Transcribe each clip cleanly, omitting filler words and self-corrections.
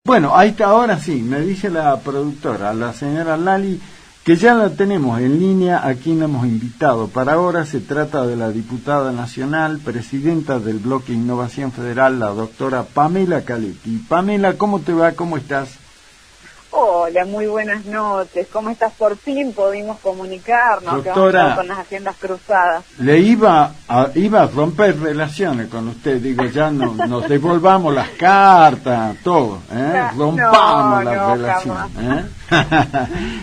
Bueno, ahí está, ahora sí, me dice la productora, la señora Lali, que ya la tenemos en línea, a quien hemos invitado. Para ahora se trata de la diputada nacional, presidenta del Bloque Innovación Federal, la doctora Pamela Caletti. Pamela, ¿cómo te va? ¿Cómo estás? Hola, muy buenas noches. ¿Cómo estás? Por fin pudimos comunicarnos, doctora, que con las agendas cruzadas. Le iba a romper relaciones con usted, digo, ya no, nos devolvamos las cartas, todo, rompamos las relaciones.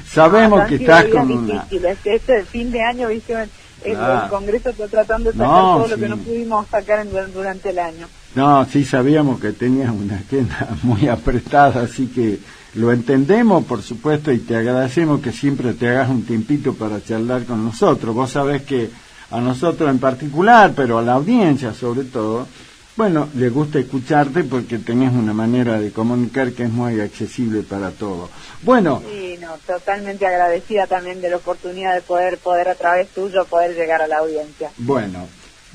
Sabemos que estás con una... Este fin de año, viste, el Congreso está tratando de sacar todo lo que no pudimos sacar durante el año. No, sí sabíamos que tenías una agenda muy apretada, así que lo entendemos, por supuesto, y te agradecemos que siempre te hagas un tiempito para charlar con nosotros. Vos sabés que a nosotros en particular, pero a la audiencia sobre todo, bueno, le gusta escucharte porque tenés una manera de comunicar que es muy accesible para todos. Bueno. Sí, no, totalmente agradecida también de la oportunidad de poder a través tuyo poder llegar a la audiencia. Bueno,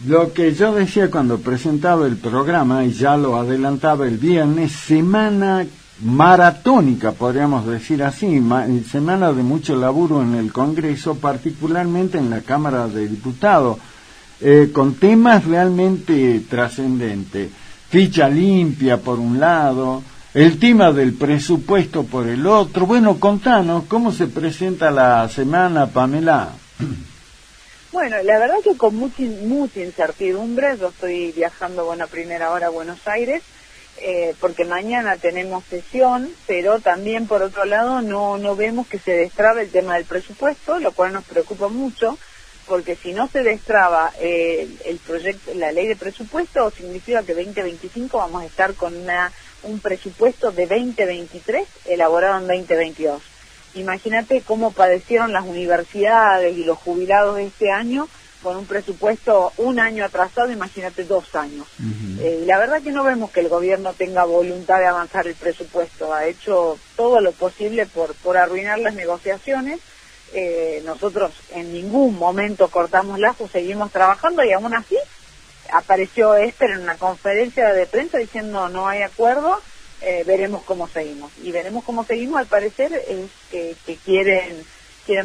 lo que yo decía cuando presentaba el programa, y ya lo adelantaba el viernes, semana maratónica, podríamos decir así, semana de mucho laburo en el Congreso, particularmente en la Cámara de Diputados, con temas realmente trascendentes. Ficha limpia por un lado, el tema del presupuesto por el otro. Bueno, contanos, ¿cómo se presenta la semana, Pamela? Bueno, la verdad que con mucha incertidumbre. Yo estoy viajando, a primera hora a Buenos Aires, porque mañana tenemos sesión, pero también por otro lado no vemos que se destrabe el tema del presupuesto, lo cual nos preocupa mucho, porque si no se destraba el proyecto, la ley de presupuesto, significa que 2025 vamos a estar con un presupuesto de 2023 elaborado en 2022. Imagínate cómo padecieron las universidades y los jubilados de este año con un presupuesto un año atrasado, imagínate 2 años. La verdad que no vemos que el gobierno tenga voluntad de avanzar el presupuesto. Ha hecho todo lo posible por arruinar las negociaciones. Nosotros en ningún momento cortamos lazos, seguimos trabajando, y aún así apareció Esper en una conferencia de prensa diciendo no hay acuerdo, veremos cómo seguimos. Y veremos cómo seguimos, al parecer, es que quieren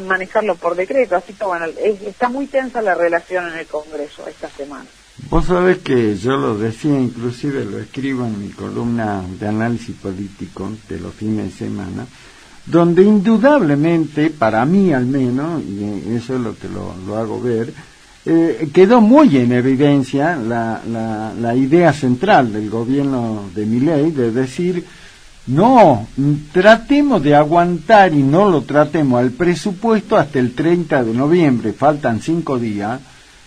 manejarlo por decreto, así que está muy tensa la relación en el Congreso esta semana. Vos sabés que yo lo decía, inclusive lo escribo en mi columna de análisis político de los fines de semana, donde indudablemente, para mí al menos, y eso es lo que lo hago ver, quedó muy en evidencia la idea central del gobierno de Milei de decir: no, tratemos de aguantar y no lo tratemos al presupuesto hasta el 30 de noviembre, faltan 5 días,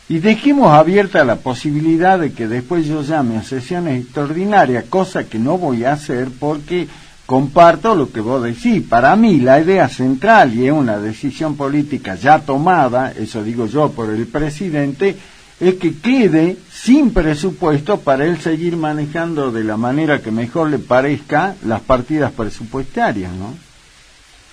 y dejemos abierta la posibilidad de que después yo llame a sesiones extraordinarias, cosa que no voy a hacer porque comparto lo que vos decís. Para mí la idea central, y es una decisión política ya tomada, eso digo yo, por el presidente, es que quede sin presupuesto para él seguir manejando de la manera que mejor le parezca las partidas presupuestarias, ¿no?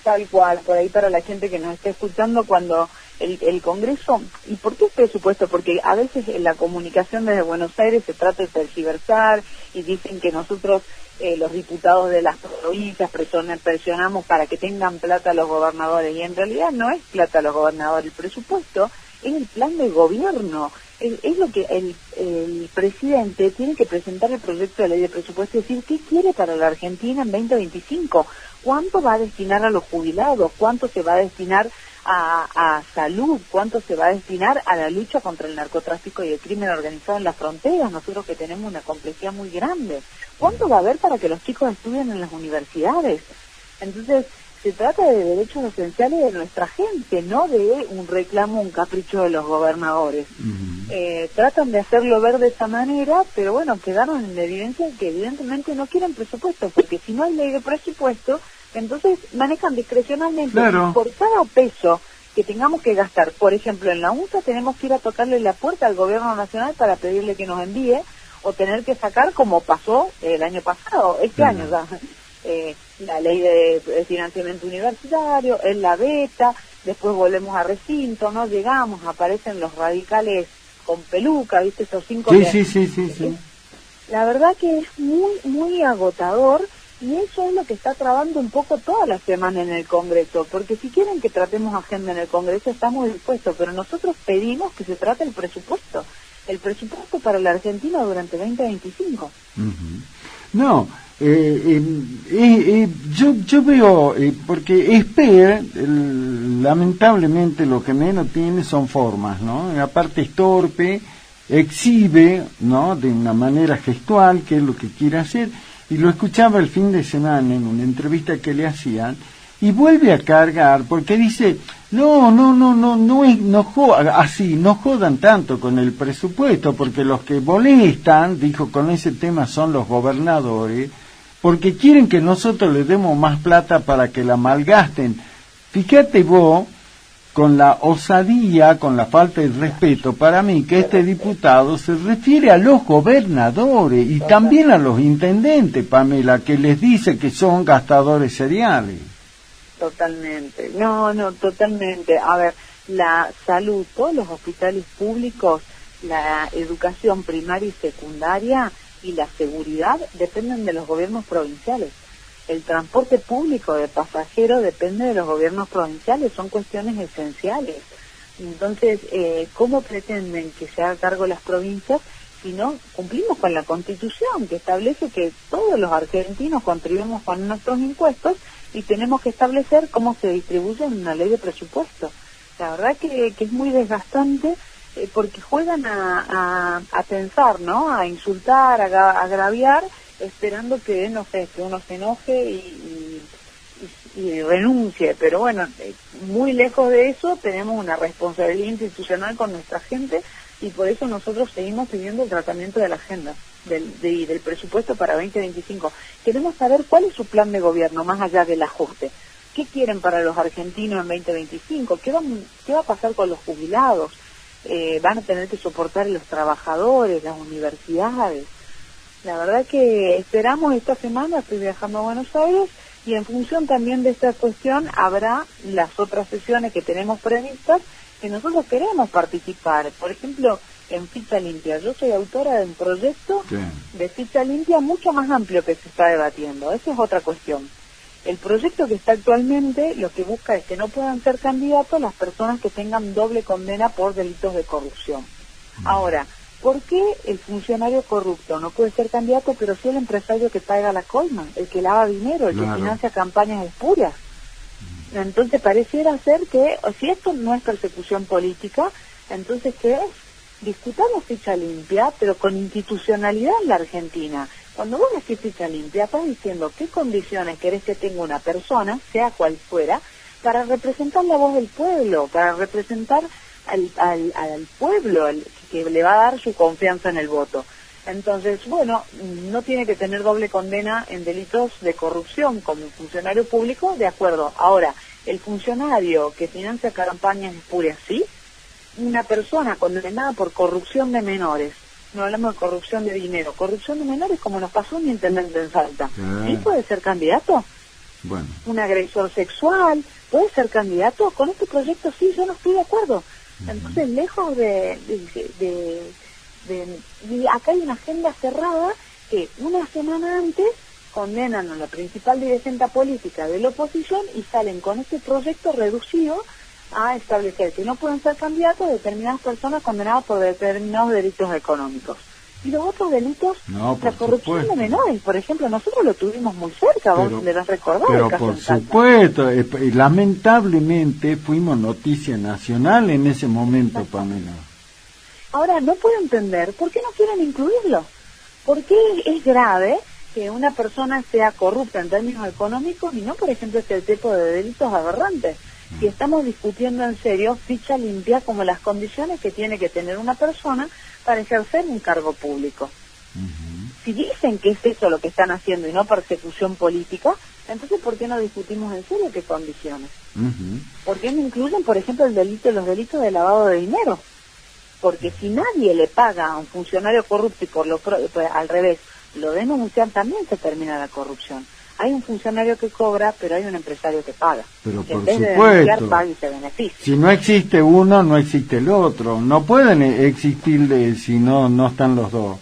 Tal cual, por ahí para la gente que nos está escuchando, cuando el Congreso, ¿y por qué presupuesto? Porque a veces en la comunicación desde Buenos Aires se trata de tergiversar y dicen que nosotros, los diputados de las provincias, presionamos para que tengan plata los gobernadores, y en realidad no es plata los gobernadores, el presupuesto es el plan de gobierno. Es lo que el presidente tiene que presentar el proyecto de ley de presupuesto y decir qué quiere para la Argentina en 2025, cuánto va a destinar a los jubilados, cuánto se va a destinar a salud, cuánto se va a destinar a la lucha contra el narcotráfico y el crimen organizado en las fronteras, nosotros que tenemos una complejidad muy grande, cuánto va a haber para que los chicos estudien en las universidades. Entonces, se trata de derechos esenciales de nuestra gente, no de un reclamo, un capricho de los gobernadores. Tratan de hacerlo ver de esa manera, pero bueno, quedaron en evidencia que evidentemente no quieren presupuesto, porque si no hay ley de presupuesto, entonces manejan discrecionalmente. Claro. Por cada peso que tengamos que gastar, por ejemplo, en la UNSA tenemos que ir a tocarle la puerta al gobierno nacional para pedirle que nos envíe, o tener que sacar, como pasó el año pasado, este año ya, la ley de financiamiento universitario, en la beta, después volvemos a recinto, no llegamos, aparecen los radicales con peluca, ¿viste? Esos 5 Sí. La verdad que es muy agotador, Y eso es lo que está trabando un poco toda la semana en el Congreso, porque si quieren que tratemos agenda en el Congreso estamos dispuestos, pero nosotros pedimos que se trate el presupuesto para la Argentina durante 2025. No, yo veo, porque Esper, lamentablemente lo que menos tiene son formas, ¿no? Aparte es torpe, exhibe, ¿no? De una manera gestual qué es lo que quiere hacer, y lo escuchaba el fin de semana en una entrevista que le hacían, y vuelve a cargar, porque dice, no jodan tanto con el presupuesto, porque los que molestan, dijo, con ese tema son los gobernadores, porque quieren que nosotros les demos más plata para que la malgasten. Fíjate vos, con la osadía, con la falta de respeto, para mí que este diputado se refiere a los gobernadores y también a los intendentes, Pamela, que les dice que son gastadores seriales. Totalmente, totalmente. A ver, la salud, todos los hospitales públicos, la educación primaria y secundaria y la seguridad dependen de los gobiernos provinciales. El transporte público de pasajeros depende de los gobiernos provinciales, son cuestiones esenciales. Entonces, ¿cómo pretenden que se haga cargo las provincias si no cumplimos con la Constitución, que establece que todos los argentinos contribuimos con nuestros impuestos y tenemos que establecer cómo se distribuye en una ley de presupuesto? La verdad que es muy desgastante, porque juegan a pensar, ¿no? A insultar, a agraviar, esperando que, no sé, que uno se enoje y renuncie. Pero bueno, muy lejos de eso, tenemos una responsabilidad institucional con nuestra gente, y por eso nosotros seguimos pidiendo el tratamiento de la agenda del presupuesto para 2025. Queremos saber cuál es su plan de gobierno, más allá del ajuste. ¿Qué quieren para los argentinos en 2025? ¿Qué va a pasar con los jubilados? ¿Van a tener que soportar los trabajadores, las universidades? La verdad que esperamos esta semana, estoy viajando a Buenos Aires, y en función también de esta cuestión habrá las otras sesiones que tenemos previstas, que nosotros queremos participar. Por ejemplo, en Ficha Limpia. Yo soy autora de un proyecto de Ficha Limpia mucho más amplio que se está debatiendo. Esa es otra cuestión. El proyecto que está actualmente lo que busca es que no puedan ser candidatos las personas que tengan doble condena por delitos de corrupción. Ahora, ¿por qué el funcionario corrupto no puede ser candidato, pero sí el empresario que paga la coima, el que lava dinero, el que financia campañas espurias? Entonces pareciera ser que, si esto no es persecución política, entonces ¿qué es? Discutamos Ficha Limpia, pero con institucionalidad en la Argentina. Cuando vos decís Ficha Limpia, estás diciendo qué condiciones querés que tenga una persona, sea cual fuera, para representar la voz del pueblo, para representar al pueblo, que le va a dar su confianza en el voto. Entonces, bueno, no tiene que tener doble condena en delitos de corrupción como un funcionario público, de acuerdo. Ahora, el funcionario que financia campañas espurias, sí. Una persona condenada por corrupción de menores, no hablamos de corrupción de dinero, corrupción de menores, como nos pasó a un intendente en Salta, ¿sí puede ser candidato? Bueno. Un agresor sexual, ¿puede ser candidato? Con este proyecto sí, yo no estoy de acuerdo. Entonces, lejos y acá hay una agenda cerrada que una semana antes condenan a la principal dirigente política de la oposición y salen con este proyecto reducido a establecer que no pueden ser candidatos determinadas personas condenadas por determinados delitos económicos. Y los otros delitos, la corrupción de menores, por ejemplo, nosotros lo tuvimos muy cerca, vos le das recordado. Pero por supuesto, lamentablemente fuimos noticia nacional en ese momento, Pamela. Ahora, no puedo entender por qué no quieren incluirlo. ¿Por qué es grave que una persona sea corrupta en términos económicos y no, por ejemplo, este tipo de delitos aberrantes? Si estamos discutiendo en serio Ficha Limpia como las condiciones que tiene que tener una persona para ejercer un cargo público. Si dicen que es eso lo que están haciendo y no persecución política, entonces ¿por qué no discutimos en serio qué condiciones? ¿Por qué no incluyen, por ejemplo, los delitos de lavado de dinero? Porque si nadie le paga a un funcionario corrupto y al revés, lo denuncian, también se termina la corrupción. Hay un funcionario que cobra, pero hay un empresario que paga. Pero que por en vez de supuesto, denunciar, paga y se beneficia. Si no existe uno, no existe el otro. No pueden existir si no están los dos.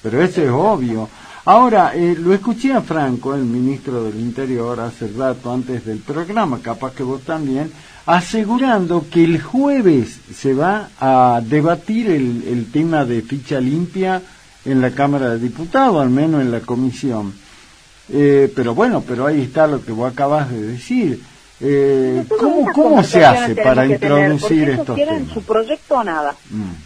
Pero eso es obvio. Ahora, lo escuché a Franco, el ministro del Interior, hace rato antes del programa, capaz que vos también, asegurando que el jueves se va a debatir el tema de ficha limpia en la Cámara de Diputados, al menos en la comisión. Pero ahí está lo que vos acabas de decir. ¿Cómo se hace para introducir estos temas? En su proyecto o nada.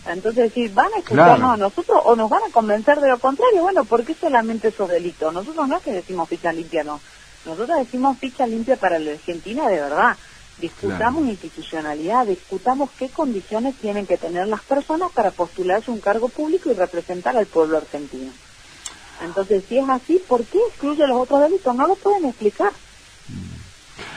Entonces, si van a escucharnos a nosotros o nos van a convencer de lo contrario, bueno, ¿por qué solamente esos delitos? Nosotros no es que decimos ficha limpia, no. Nosotros decimos ficha limpia para la Argentina de verdad. Discutamos institucionalidad, discutamos qué condiciones tienen que tener las personas para postularse a un cargo público y representar al pueblo argentino. Entonces, si es así, ¿por qué excluye los otros delitos? No lo pueden explicar.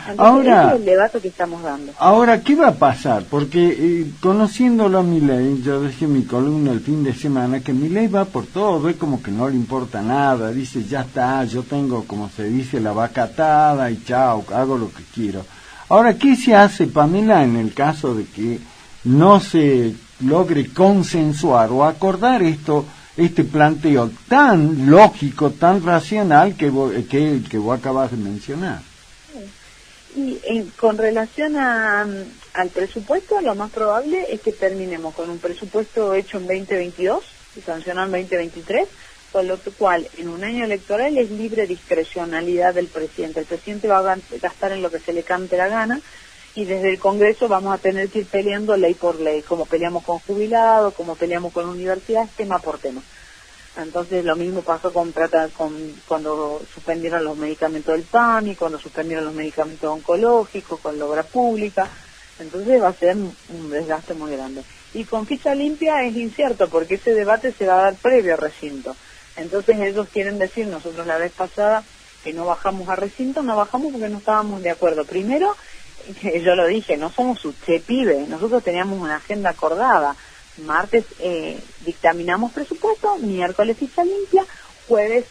Entonces, ahora, ese es el debate que estamos dando. Ahora, ¿qué va a pasar? Porque conociéndolo a Milei, yo dije en mi columna el fin de semana que Milei va por todo, es como que no le importa nada, dice ya está, yo tengo, como se dice, la vaca atada y chao, hago lo que quiero. Ahora, ¿qué se hace, Pamela, en el caso de que no se logre consensuar o acordar este planteo tan lógico, tan racional que vos acabas de mencionar? Y con relación al presupuesto, lo más probable es que terminemos con un presupuesto hecho en 2022 y sancionado en 2023, con lo cual en un año electoral es libre discrecionalidad del presidente. El presidente va a gastar en lo que se le cante la gana y desde el Congreso vamos a tener que ir peleando ley por ley, como peleamos con jubilados, como peleamos con universidades, tema por tema. Entonces lo mismo pasó cuando suspendieron los medicamentos del PAMI, cuando suspendieron los medicamentos oncológicos, con la obra pública. Entonces va a ser un desgaste muy grande. Y con ficha limpia es incierto, porque ese debate se va a dar previo a recinto. Entonces ellos quieren decir, nosotros la vez pasada que no bajamos a recinto, no bajamos porque no estábamos de acuerdo. Primero, yo lo dije, no somos su pibe, nosotros teníamos una agenda acordada. Martes dictaminamos presupuesto, miércoles ficha limpia, jueves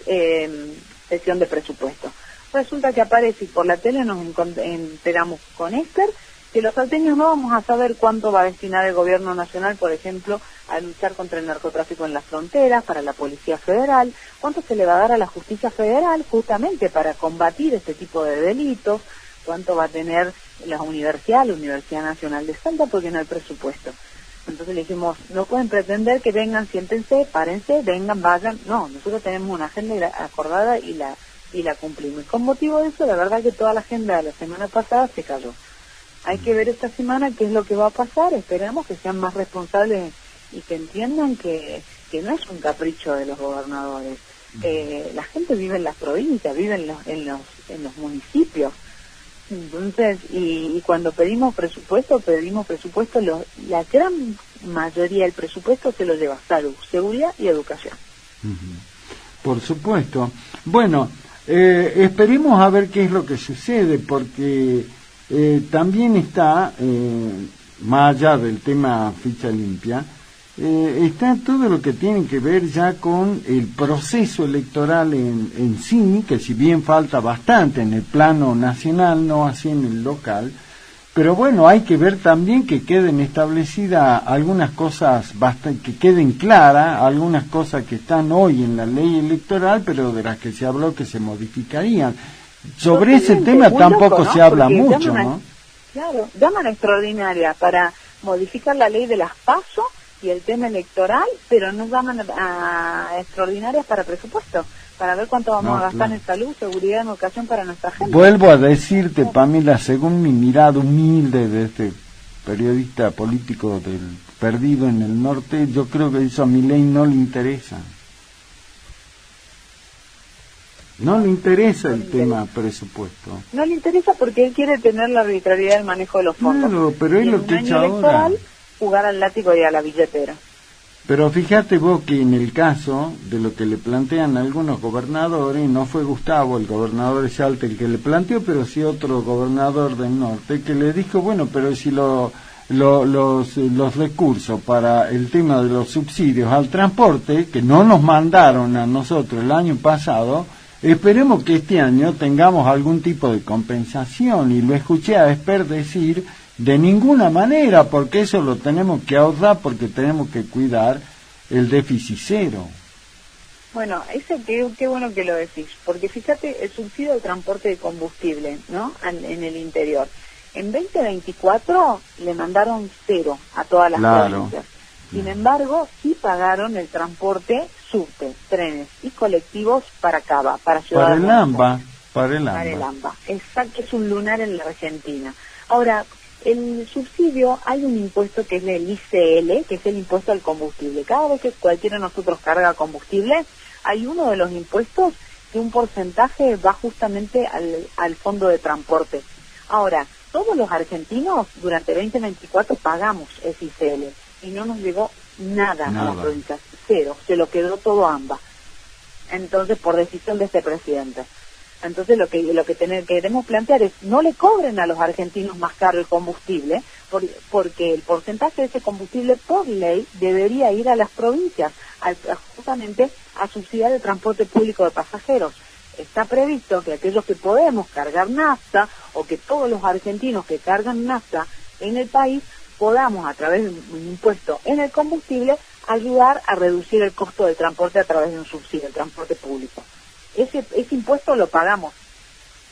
sesión de presupuesto. Resulta que aparece y por la tele nos enteramos con Esther que los salteños no vamos a saber cuánto va a destinar el gobierno nacional, por ejemplo, a luchar contra el narcotráfico en las fronteras, para la Policía Federal, cuánto se le va a dar a la Justicia Federal justamente para combatir este tipo de delitos, cuánto va a tener la Universidad Nacional de Salta, porque no hay presupuesto. Entonces le dijimos, no pueden pretender que vengan, siéntense, párense, vengan, vayan. No, nosotros tenemos una agenda acordada y la cumplimos. Y con motivo de eso, la verdad que toda la agenda de la semana pasada se cayó. Hay que ver esta semana qué es lo que va a pasar. Esperamos que sean más responsables y que entiendan que no es un capricho de los gobernadores. La gente vive en las provincias, vive en los municipios. Entonces, y cuando pedimos presupuesto, la gran mayoría del presupuesto se lo lleva salud, seguridad y educación. Por supuesto. Bueno, esperemos a ver qué es lo que sucede, porque también está, más allá del tema ficha limpia, está todo lo que tiene que ver ya con el proceso electoral en sí, que si bien falta bastante en el plano nacional, no así en el local, pero bueno, hay que ver también que queden establecidas algunas cosas, que queden claras, algunas cosas que están hoy en la ley electoral, pero de las que se habló que se modificarían. Sobre ese tema tampoco loco, ¿no? Se habla porque mucho, ¿no? Claro, llaman extraordinaria para modificar la ley de las PASO y el tema electoral, pero nos llaman a extraordinarias para presupuesto, para ver cuánto vamos a gastar en salud, seguridad, en educación para nuestra gente. Vuelvo a decirte, Pamela, según mi mirada humilde de este periodista político del perdido en el norte, yo creo que eso a Milei no le interesa. No le interesa el tema presupuesto. No le interesa porque él quiere tener la arbitrariedad del manejo de los fondos. Claro, pero es lo que he hecho ahora. Jugar al látigo y a la billetera. Pero fíjate vos que en el caso de lo que le plantean algunos gobernadores, no fue Gustavo, el gobernador de Salta, el que le planteó, pero sí otro gobernador del norte, que le dijo, bueno, pero si los recursos para el tema de los subsidios al transporte, que no nos mandaron a nosotros el año pasado, esperemos que este año tengamos algún tipo de compensación. Y lo escuché a Esper decir, de ninguna manera, porque eso lo tenemos que ahorrar, porque tenemos que cuidar el déficit cero. Bueno, qué bueno que lo decís, porque fíjate, el subsidio de transporte de combustible, ¿no? En el interior. En 2024 le mandaron 0 a todas las provincias. Sin embargo, sí pagaron el transporte subte, trenes y colectivos para Cava, para Ciudad de Buenos Aires. Para el AMBA. Exacto, es un lunar en la Argentina. Ahora, el subsidio, hay un impuesto que es el ICL, que es el impuesto al combustible. Cada vez que cualquiera de nosotros carga combustible, hay uno de los impuestos que un porcentaje va justamente al fondo de transporte. Ahora, todos los argentinos durante 2024 pagamos ese ICL y no nos llegó nada a las provincias, 0, se lo quedó todo AMBA. Entonces, por decisión de este presidente. Entonces lo que queremos plantear es no le cobren a los argentinos más caro el combustible, porque el porcentaje de ese combustible por ley debería ir a las provincias, justamente a subsidiar el transporte público de pasajeros. Está previsto que aquellos que podemos cargar nafta o que todos los argentinos que cargan nafta en el país podamos, a través de un impuesto en el combustible, ayudar a reducir el costo del transporte a través de un subsidio, el transporte público. Ese impuesto lo pagamos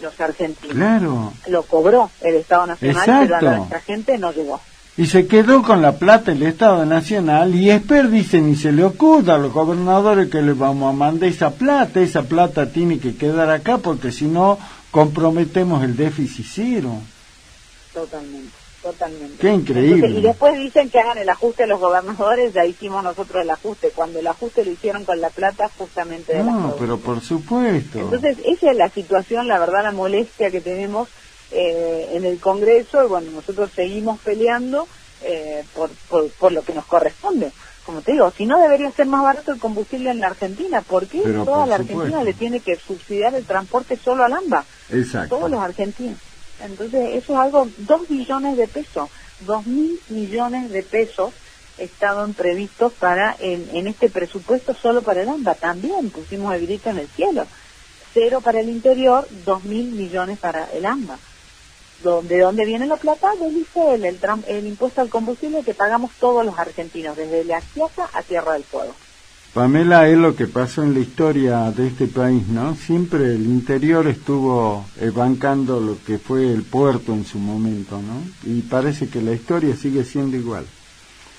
los argentinos. Claro. Lo cobró el Estado Nacional, exacto, pero a nuestra gente no llegó. Y se quedó con la plata el Estado Nacional y después dicen, y se le ocurre a los gobernadores que les vamos a mandar esa plata tiene que quedar acá porque si no comprometemos el déficit cero. Totalmente. Qué increíble. Entonces, y después dicen que hagan el ajuste a los gobernadores, ya hicimos nosotros el ajuste, cuando el ajuste lo hicieron con la plata justamente de las pero por supuesto. Entonces, esa es la situación, la verdad, la molestia que tenemos en el Congreso, y bueno, nosotros seguimos peleando por lo que nos corresponde. Como te digo, si no debería ser más barato el combustible en la Argentina, ¿por qué toda la Argentina le tiene que subsidiar el transporte solo al AMBA? Exacto. Todos los argentinos. Entonces, eso es algo, 2 billones de pesos, 2.000 millones de pesos estaban previstos en este presupuesto solo para el AMBA. También pusimos el grito en el cielo. 0 para el interior, 2.000 millones para el AMBA. ¿De dónde viene la plata? Del ICL, el impuesto al combustible que pagamos todos los argentinos, desde La Quiaca a Tierra del Fuego. Pamela, es lo que pasó en la historia de este país, ¿no? Siempre el interior estuvo bancando lo que fue el puerto en su momento, ¿no? Y parece que la historia sigue siendo igual.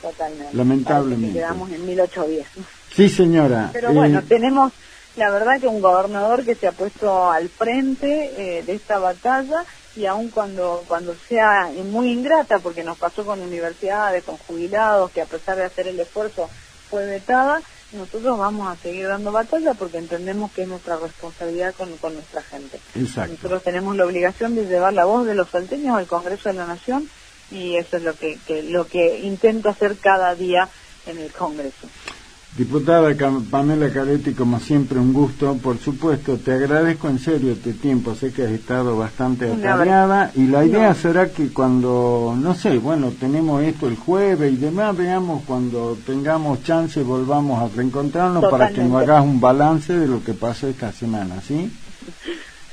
Totalmente. Lamentablemente. Quedamos en 1810. Sí, señora. Pero bueno, tenemos, la verdad, que un gobernador que se ha puesto al frente de esta batalla, y aun cuando sea muy ingrata, porque nos pasó con universidades, con jubilados, que a pesar de hacer el esfuerzo fue vetada, nosotros vamos a seguir dando batalla porque entendemos que es nuestra responsabilidad con nuestra gente. Exacto. Nosotros tenemos la obligación de llevar la voz de los salteños al Congreso de la Nación, y eso es lo que intento hacer cada día en el Congreso. Diputada Pamela Caretti, como siempre un gusto, por supuesto, te agradezco en serio tu tiempo, sé que has estado bastante atareada y la idea será que cuando, no sé, bueno, tenemos esto el jueves y demás, veamos cuando tengamos chance volvamos a reencontrarnos. Totalmente. Para que nos hagas un balance de lo que pasó esta semana, ¿sí?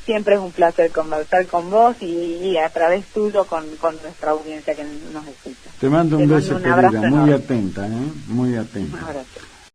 Siempre es un placer conversar con vos y a través tuyo con nuestra audiencia que nos escucha. Te mando un beso, querida, muy atenta, muy atenta. Un abrazo.